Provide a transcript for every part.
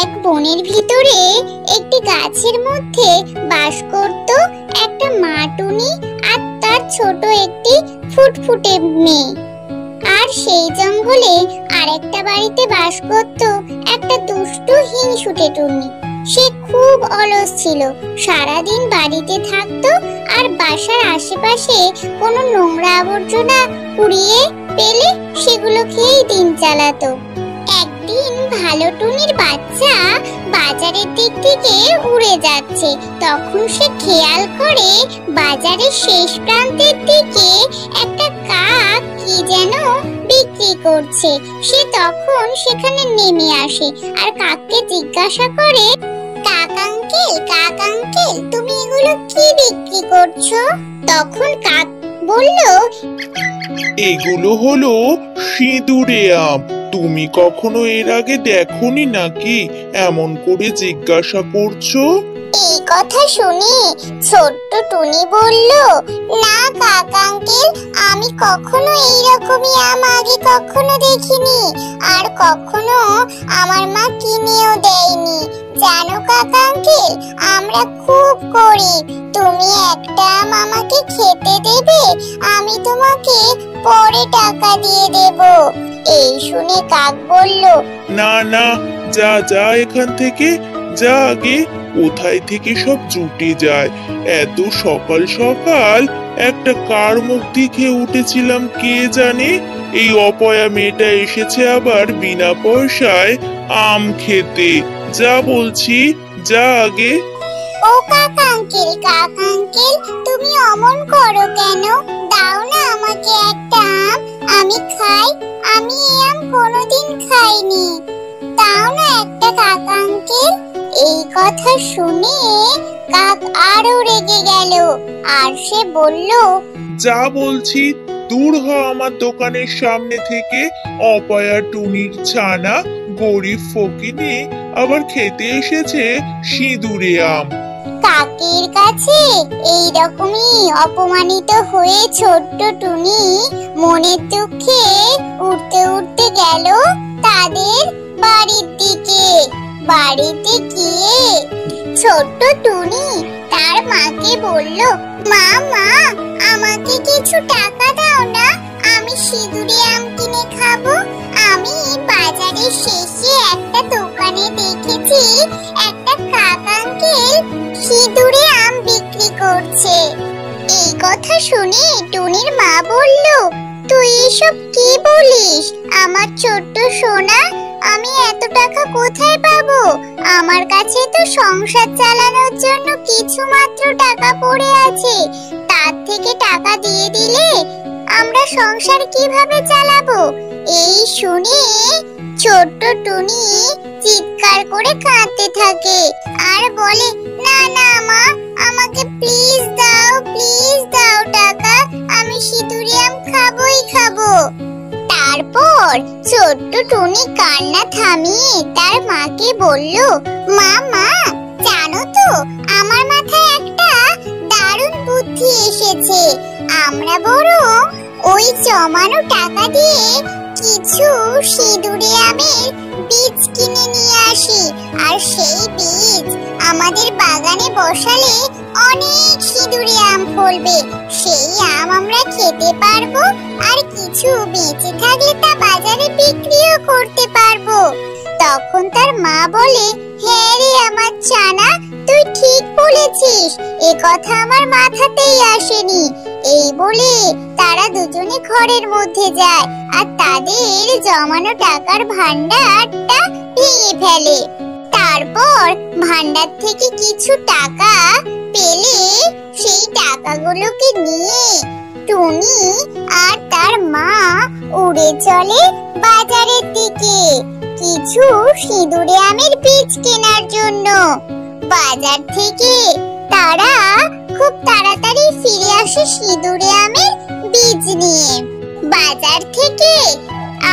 এক বনের ভিতরে একটি গাছের মধ্যে বাস করত একটা মা টুনি আর তার ছোট একটি ফুটফুটে মেয়ে। আর সেই জঙ্গলে আরেকটা বাড়িতে বাস করত একটা দুষ্টু হিংসুটে টুনি। সে খুব অলস ছিল, সারাদিন বাড়িতে থাকতো আর বাসার আশেপাশে কোনো নোংরা আবর্জনা কুড়িয়ে পেলে সেগুলো খেয়েই দিন চালাতো। একদিন ভালো টুনির বাচ্চা বাজারের দিক থেকে উড়ে যাচ্ছে, তখন সে খেয়াল করে বাজারের শেষ প্রান্তের দিকে একটা কাক কি যেন বিক্রি করছে। সে তখন সেখানে নেমে আসে আর কাককে জিজ্ঞাসা করে, কাক আঙ্কেল, তুমি এগুলো কি বিক্রি করছো? তখন কাক বলল, এগুলো হলো সিঁদুরে আম। তুমি কখনো এর আগে দেখোনি নাকি এমন করে জিজ্ঞাসা করছো? এই কথা শুনে ছোট্ট টুনি বলল, না কাক আঙ্কেল, আমি কখনো এইরকমই আম আগে কখনো দেখিনি, আর কখনো আমার মা কিনেও দেয়নি। জানো কাক আঙ্কেল, আমরা খুব গরিব, তুমি একটা আম আমাকে খেতে দেবে? আমি তোমাকে পরে টাকা দিয়ে দেব। এই শুনে কাক বলল, না না, যা যা এখান থেকে, যা আগে। কোথায় থেকে সব জুটে যায়। এত সকাল সকাল একটা কার মুখ দেখে উঠেছিলাম কে জানে। এই অপয়া মেয়েটা এসেছে আবার বিনা পয়সায় আম খেতে। যা বলছি, যা আগে। ও কাক আঙ্কেল, তুমি অমন করো কেন? দাও না আমাকে একটা আম, আমি খাই। আমি এই আম কোনোদিন খাইনি, দাও না একটা কাক আঙ্কেল। এই কথা শুনে কাক আরো রেগে গেল আর সে বলল, যা বলছি, দূর হ আমার দোকানের সামনে থেকে। অপয়া টুনির ছানা, গরিব ফকিনি আবার খেতে এসেছে সিঁদুরে আম। কাকের কাছে এইরকমই অপমানিত হয়ে ছোট্ট টুনি মনের দুঃখে উঠতে উঠতে গেল তাদের বাড়ির দিকে। বাড়িতে গিয়ে ছোট্ট টুনি তার মাকে বলল, মা, আমাকে কিছু টাকা দাও না, আমি সিঁদুরে আম কিনে খাবো। আমি বাজারের শেষে একটা দোকানে দেখেছি একটা কাক আঙ্কেল সিঁদুরে আম বিক্রি করছে। এই কথা শুনে টুনির মা বলল, তুই এসব কি বলিস আমার ছোট্ট সোনা? আমি এত টাকা কোথায় পাবো? আমার কাছে তো সংসার চালানোর জন্য কিছু মাত্র টাকা পড়ে আছে, তার থেকে টাকা দিয়ে দিলে আমরা সংসার কিভাবে চালাবো? এই শুনে ছোট্ট টুনি চিৎকার করে কাঁদতে থাকে আর বলে, না না মা, আমাকে প্লিজ দাও টাকা, আমি সিঁদুরে আম খাবোই খাবো। তারপর ছোট্ট টুনি কান্না থামিয়ে তার মাকে বলল, মা, জানো তো আমার মাথায় একটা দারুণ বুদ্ধি এসেছে। আমরা বরং ওই জমানো টাকা দিয়ে কিছু সিঁদুরে আমের বীজ কিনে নিয়ে আসি, আর সেই বীজ আমাদের বাগানে বসালে অনেক সিঁদুরে আম ফলবে। সেই আম আমরা খেতে পারবো, আর কিছু বেঁচে থাকলে তা বাজারে বিক্রিও করতে পারবো। তখন তার মা বলে, হ্যাঁ রে আমার ছানা, তুই ঠিক বলেছিস, এ কথা আমার মাথাতেই আসেনি। এই বলে তারা দুজনে ঘরের মধ্যে যায় আর তাদের জমানো টাকার ভান্ডারটা ভেঙে ফেলে। তারপর ভান্ডার থেকে কিছু টাকা পেলে সেই টাকাগুলোকে নিয়ে টুনি আর তার মা উড়ে চলে বাজারের দিকে কিছু সিঁদুরে আমের বীজ কেনার জন্য। বাজার থেকে তারা খুব তাড়াতাড়ি ফিরে আসে সিঁদুরে আমের বীজ নিয়ে। বাজার থেকে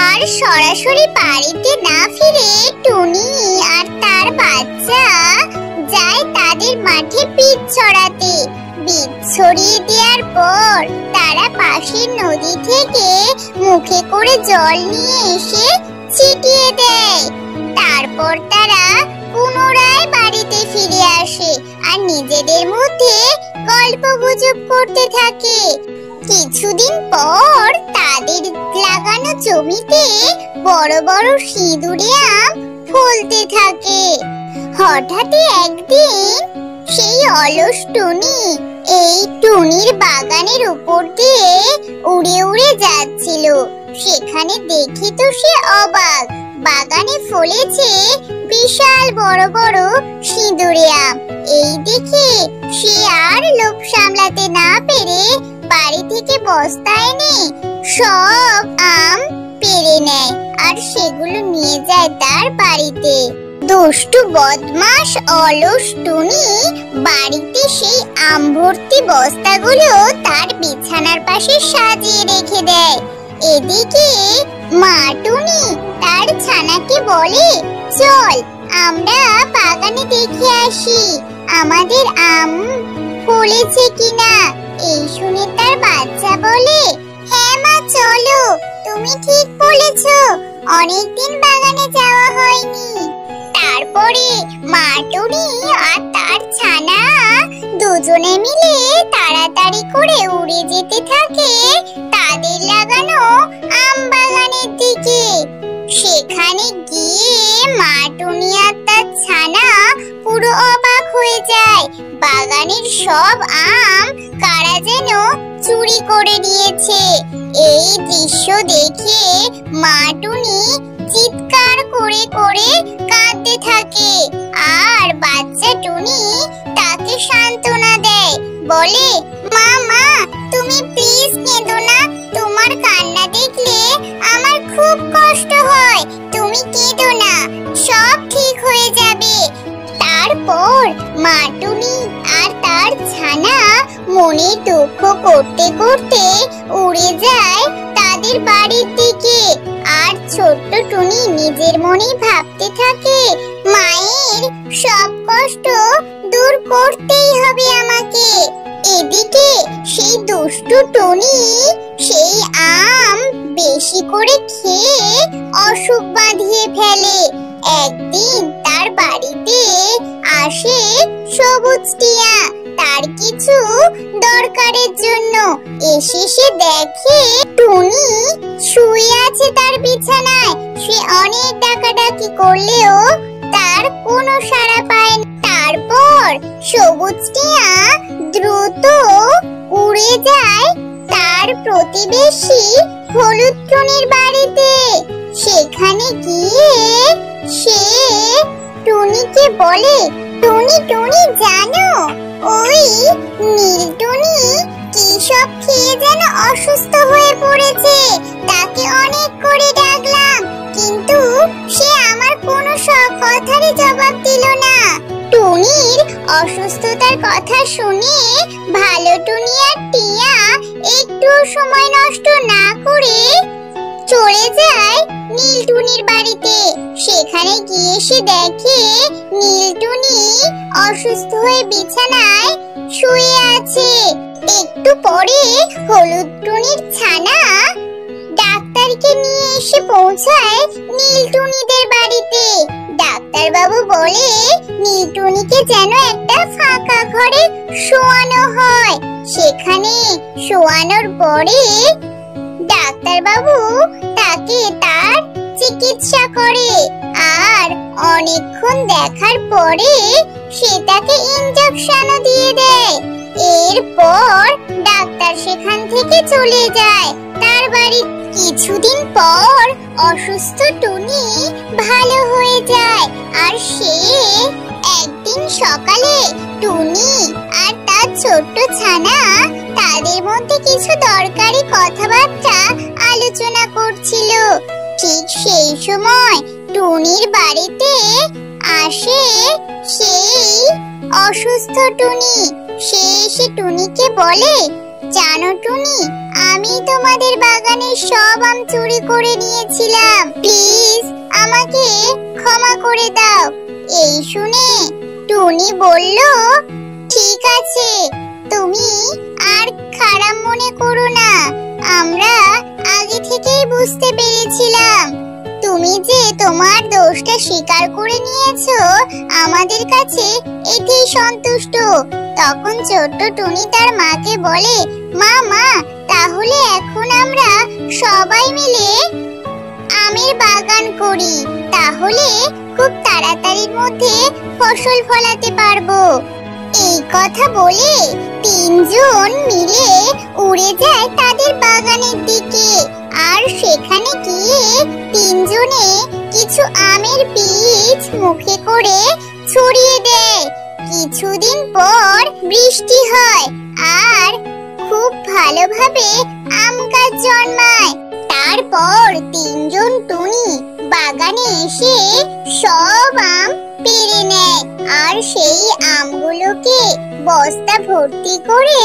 আর সরাসরি বাড়িতে না ফিরে টুনি আর তার বাচ্চা যায় তাদের মাঠে বীজ ছড়াতে। বীজ ছড়িয়ে দেওয়ার পর তারা পাশের নদী থেকে মুখে করে জল নিয়ে এসে ছিটিয়ে দেয়। তারপর তারা পুনরায় বাড়িতে ফিরে আসে আর নিজেদের মধ্যে গল্পগুজব করতে থাকে। কিছুদিন পর তাদের লাগানো জমিতে বড় বড় সিঁদুরে আম ফলতে থাকে। হঠাৎ একদিন সেই অলস টুনি এই টুনির বাগানের উপর দিয়ে উড়ে উড়ে যাচ্ছিল। সেখানে দেখে তো সে অবাক, বাগানে ফলেছে বিশাল বড় বড় সিঁদুরে আম। এই দেখে সে আর লোভ সামলাতে না পেরে বাড়ি থেকে বস্তা এনে সব আম পেড়ে নেয় আর সেগুলো নিয়ে যায় তার বাড়িতে। দুষ্টু বদমাশ অলস টুনি বাড়িতে সেই আম ভর্তি বস্তাগুলো তার বিছানার পাশে সাজিয়ে রেখে দেয়। এদিকে মা টুনি তার ছানাকে বলে, চল আমরা বাগানে দেখে আসি আমাদের আম ফলেছে কিনা। এই শুনে তার বাচ্চা বলে, হ্যাঁ মা চলো, তুমি ঠিক বলেছো, অনেকদিন বাগানে যাওয়া হয়নি। তারপরে মা টুনি আর তার ছানা দুজনে মিলে তাড়াতাড়ি করে উড়ে যেতে থাকে তাদের লাগানো আম বাগানের দিকে। সেখানে গিয়ে মা টুনি আর তার ছানা পুরো অবাক হয়ে যায়। বাগানের সব আম কারা যেন চুরি করে নিয়েছে। এই দৃশ্য দেখে মা টুনি চিৎকার করে করে কাঁদতে থাকে আর বাচ্চা টুনি তাকে সান্ত্বনা দেয়, বলে, মা মা তুমি প্লিজ কেঁদো না, তোমার কান্না দেখলে আমার খুব কষ্ট হয়, তুমি কেঁদো না, সব ঠিক হয়ে যাবে। তারপর মা টুনি আর তার ছানা মনে দুঃখ করতে করতে উড়ে যায় তাদের বাড়ির দিকে। আর ছোট্ট টুনি নিজের মনে ভাবতে থাকে, মায়ের সব কষ্ট দূর করতেই হবে আমাকে। এদিকে সেই দুষ্টু টুনি সেই আম বেশি করে খেয়ে অসুখ বাঁধিয়ে ফেলে। একদিন তার বাড়িতে আসে সবুজ টিয়া তার কিছু দরকারের জন্য। এসে সে দেখে টুনি শুয়ে আছে তার বিছানায়। সে অনেক ডাকাডাকি করলেও তার কোনো সাড়া পায় না। তারপর সবুজ টিয়া দ্রুত উড়ে যায় তার প্রতিবেশী হলুদ টুনির বাড়িতে। সেখানে গিয়ে সে টুনিকে বলে, টুনি টুনি জানো, ওই নীল টুনি কি সব খেয়ে যেন অসুস্থ হয়ে পড়েছে। তাকে অনেক করে ডাকলাম কিন্তু সে আমার কোনো কথারই জবাব দিল না। টুনির অসুস্থতার কথা শুনে ভালো টুনি আর টিয়া একটু সময় নষ্ট না করে চলে যায় নীল টুনির বাড়িতে। সেখানে গিয়ে সে দেখে নীল টুনি অসুস্থ হয়ে বিছানায় শুয়ে আছে। একটু পরে হলুদ টুনির ছানা ডাক্তারকে নিয়ে এসে পৌঁছায় নীল টুনিদের বাড়িতে। ডাক্তার বাবু বলে নীল টুনিকে যেন একটা ফাঁকা ঘরে শোয়ানো হয়। সেখানে শোয়ানোর পরে ডাক্তার বাবু তাকে তার চিকিৎসা করে আর অনেকক্ষণ দেখার পরে সে তাকে ইনজেকশনও দিয়ে দেয়। এরপর ডাক্তার সেখান থেকে চলে যায় তার বাড়ি। কিছুদিন পর অসুস্থ টুনি ভালো হয়ে যায় আর সে একদিন সকালে টুনি আর তার ছোট্ট ছানা তাদের মধ্যে কিছু দরকারি কথাবার্তা আলোচনা করছিল। ঠিক সেই সময় টুনির বাড়িতে আসে সেই অসুস্থ টুনি। সে এসে টুনিকে বলে, জানো টুনি, আমি তোমাদের বাগানের সব আম চুরি করে নিয়েছিলাম, প্লিজ আমাকে ক্ষমা করে দাও। এই শুনে টুনি বলল, ঠিক আছে, তুমি তুমি আর খারাপ মনে করো না, আমরা আগে থেকেই বুঝতে পেরেছিলাম তুমি যে তোমার দোষটা স্বীকার করে নিয়েছো, আমাদের কাছে এতেই সন্তুষ্ট। তখন ছোট্ট টুনি তার মাকে বলে, মা মা, তাহলে এখন আমরা সবাই মিলে আমের বাগান করি, তাহলে খুব তাড়াতাড়ির মধ্যে ফসল ফলাতে পারবো। এই কথা বলে তিনজন মিলে উড়ে যায় তাদের বাগানের দিকে, আর সেখানে গিয়ে তিনজনে কিছু আমের বীজ মুখে করে ছড়িয়ে দেয়। কিছুদিন পর বৃষ্টি হয় আর খুব ভালোভাবে আম গাছ জন্মায়। তারপর তিনজন টুনি বাগানে এসে সব আম পেড়ে নেয় আর সেই আমগুলোকে বস্তা ভর্তি করে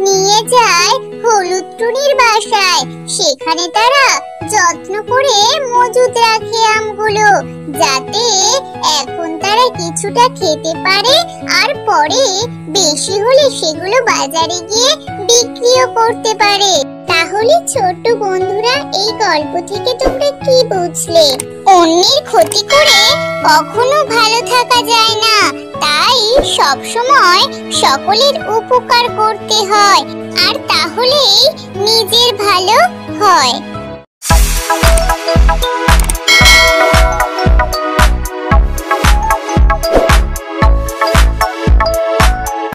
নিয়ে যায় হলুদ টুনির বাসায়। সেখানে তারা যত্ন করে মজুদ রাখে আমগুলো, যাতে এখন তারা কিছুটা খেতে পারে আর পরে বেশি হলে সেগুলো বাজারে গিয়ে বিক্রিও করতে পারে। তাহলে ছোট্ট বন্ধুরা, এই গল্প থেকে তোমরা কি বুঝলে? অন্যের ক্ষতি করে কখনো ভালো থাকা যায় না, তাই সব সময় সকলের উপকার করতে হয়, আর তাহলেই নিজের ভালো হয়।